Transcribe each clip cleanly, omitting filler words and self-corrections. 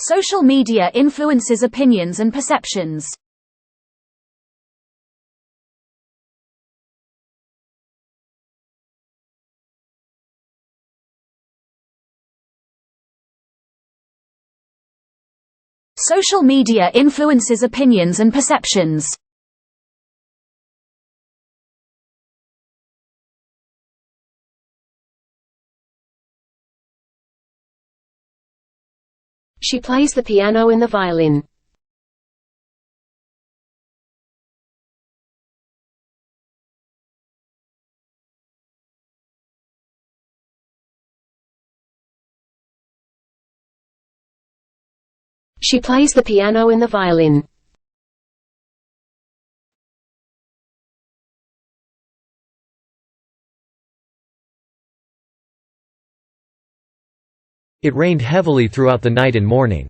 Social media influences opinions and perceptions. Social media influences opinions and perceptions. She plays the piano and the violin. She plays the piano and the violin. It rained heavily throughout the night and morning.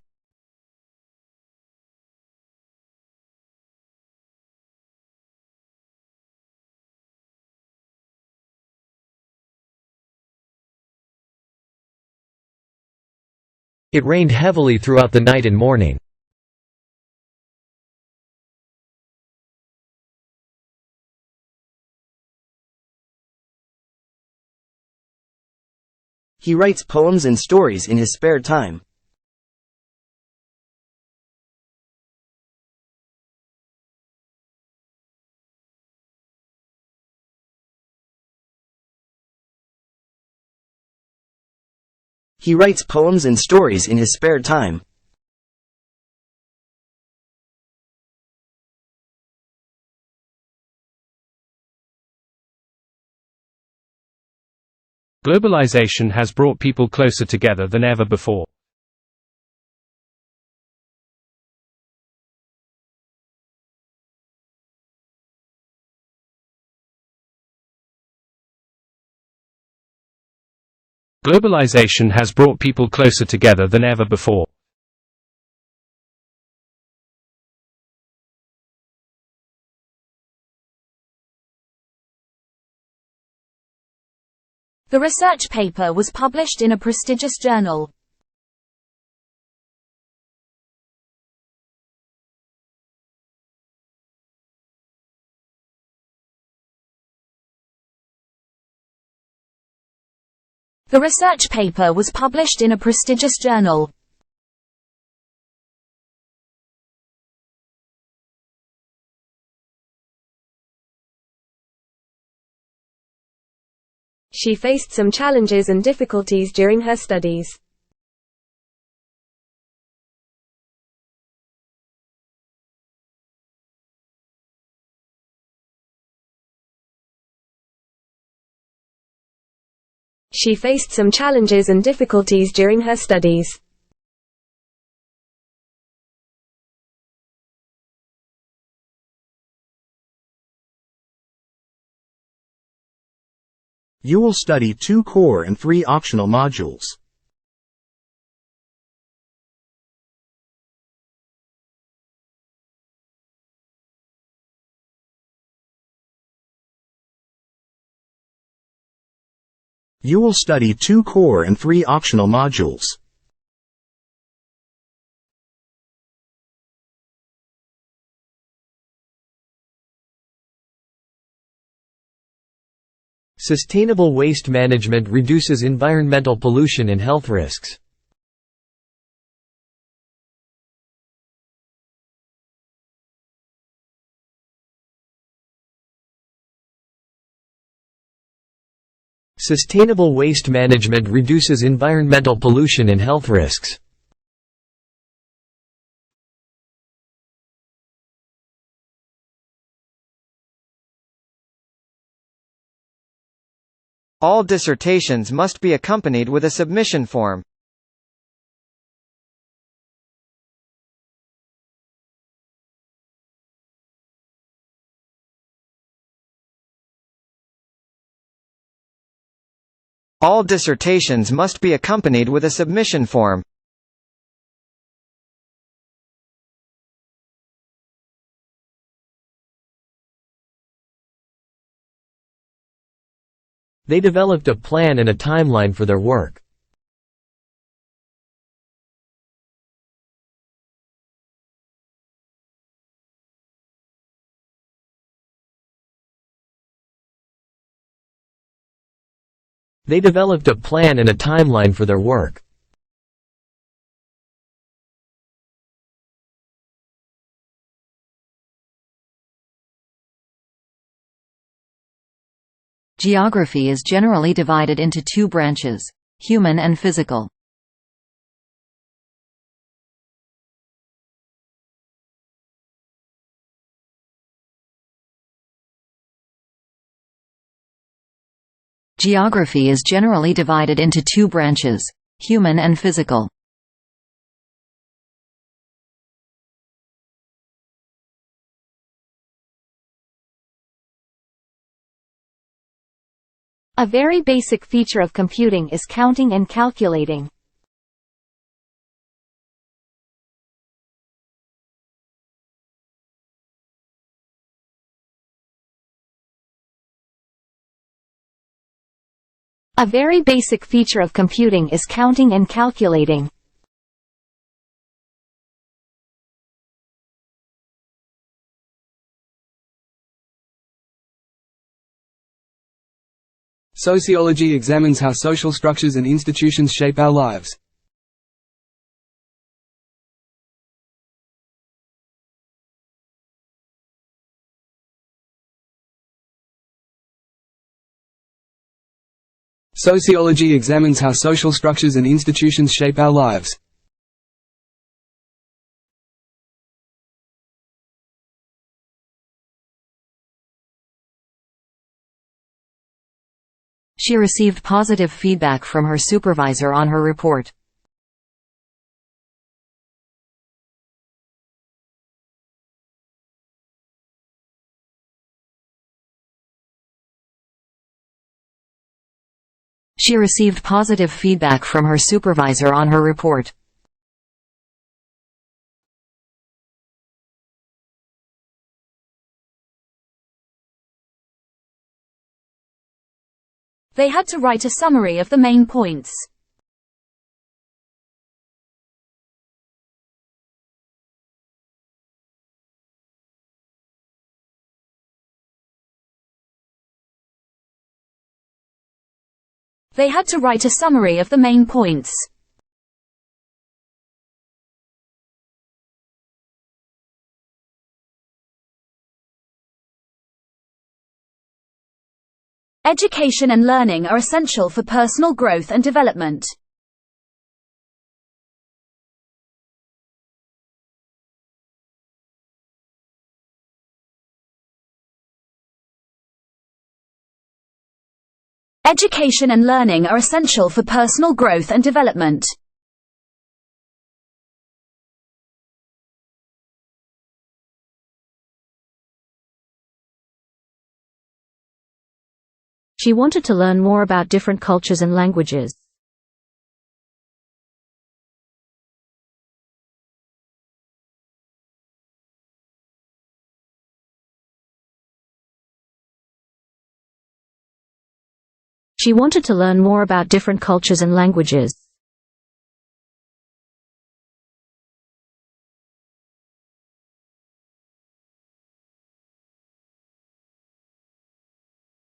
It rained heavily throughout the night and morning. He writes poems and stories in his spare time. He writes poems and stories in his spare time. Globalization has brought people closer together than ever before. Globalization has brought people closer together than ever before. The research paper was published in a prestigious journal. The research paper was published in a prestigious journal. She faced some challenges and difficulties during her studies. She faced some challenges and difficulties during her studies. You will study 2 core and 3 optional modules. You will study 2 core and 3 optional modules. Sustainable waste management reduces environmental pollution and health risks. Sustainable waste management reduces environmental pollution and health risks. All dissertations must be accompanied with a submission form. All dissertations must be accompanied with a submission form. They developed a plan and a timeline for their work. They developed a plan and a timeline for their work. Geography is generally divided into two branches: human and physical. Geography is generally divided into two branches: human and physical. A very basic feature of computing is counting and calculating. A very basic feature of computing is counting and calculating. Sociology examines how social structures and institutions shape our lives. Sociology examines how social structures and institutions shape our lives. She received positive feedback from her supervisor on her report. She received positive feedback from her supervisor on her report. They had to write a summary of the main points. They had to write a summary of the main points. Education and learning are essential for personal growth and development. Education and learning are essential for personal growth and development. She wanted to learn more about different cultures and languages. She wanted to learn more about different cultures and languages.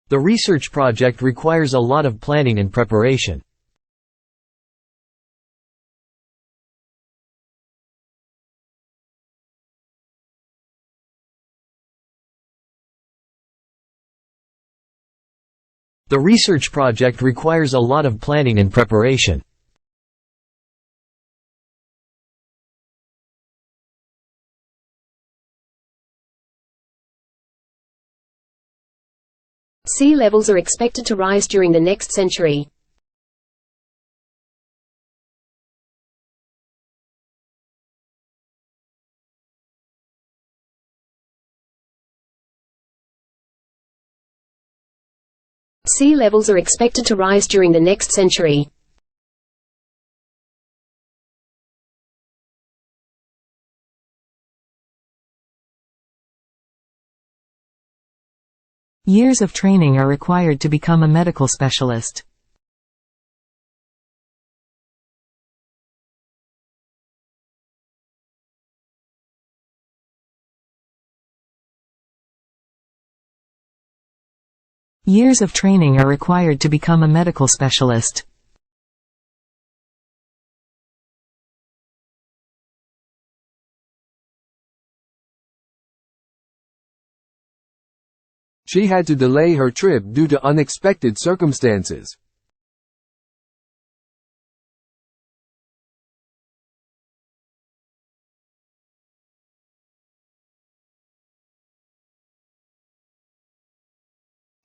The research project requires a lot of planning and preparation. The research project requires a lot of planning and preparation. Sea levels are expected to rise during the next century. Sea levels are expected to rise during the next century. Years of training are required to become a medical specialist. Years of training are required to become a medical specialist. She had to delay her trip due to unexpected circumstances.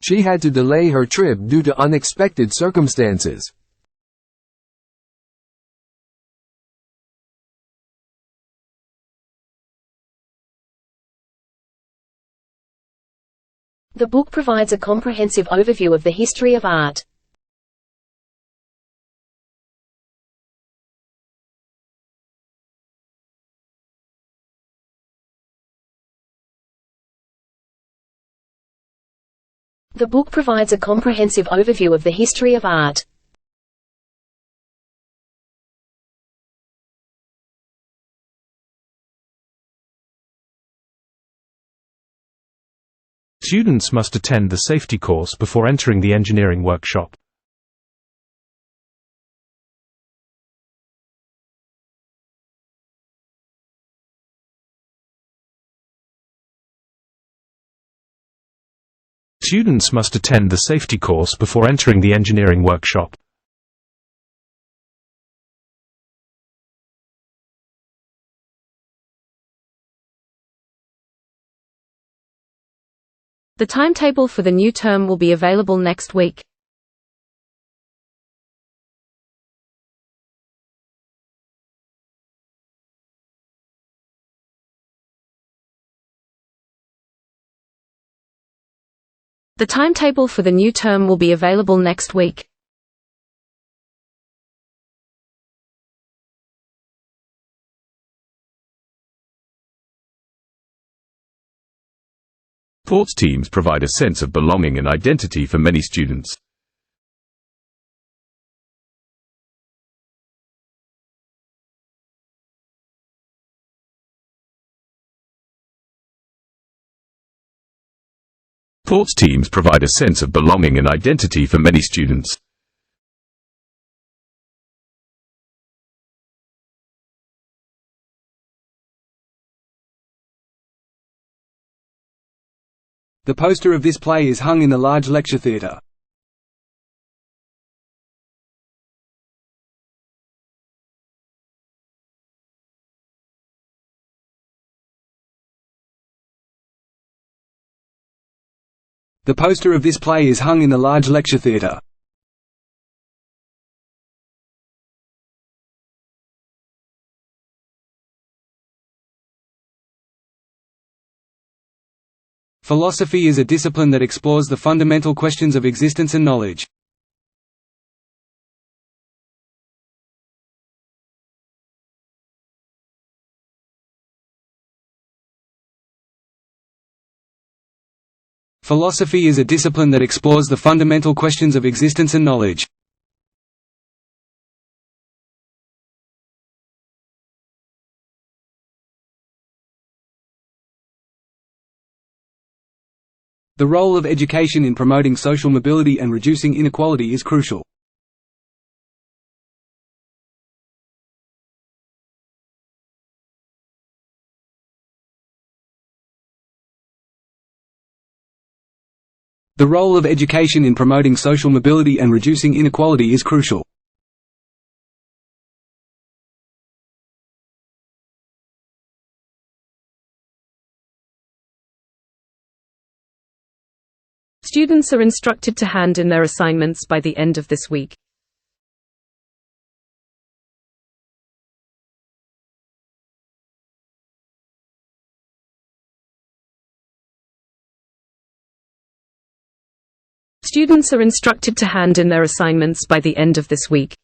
She had to delay her trip due to unexpected circumstances. The book provides a comprehensive overview of the history of art. The book provides a comprehensive overview of the history of art. Students must attend the safety course before entering the engineering workshop. Students must attend the safety course before entering the engineering workshop. The timetable for the new term will be available next week. The timetable for the new term will be available next week. Sports teams provide a sense of belonging and identity for many students. Sports teams provide a sense of belonging and identity for many students. The poster of this play is hung in the large lecture theatre. The poster of this play is hung in the large lecture theatre. Philosophy is a discipline that explores the fundamental questions of existence and knowledge. Philosophy is a discipline that explores the fundamental questions of existence and knowledge. The role of education in promoting social mobility and reducing inequality is crucial. The role of education in promoting social mobility and reducing inequality is crucial. Students are instructed to hand in their assignments by the end of this week. Students are instructed to hand in their assignments by the end of this week.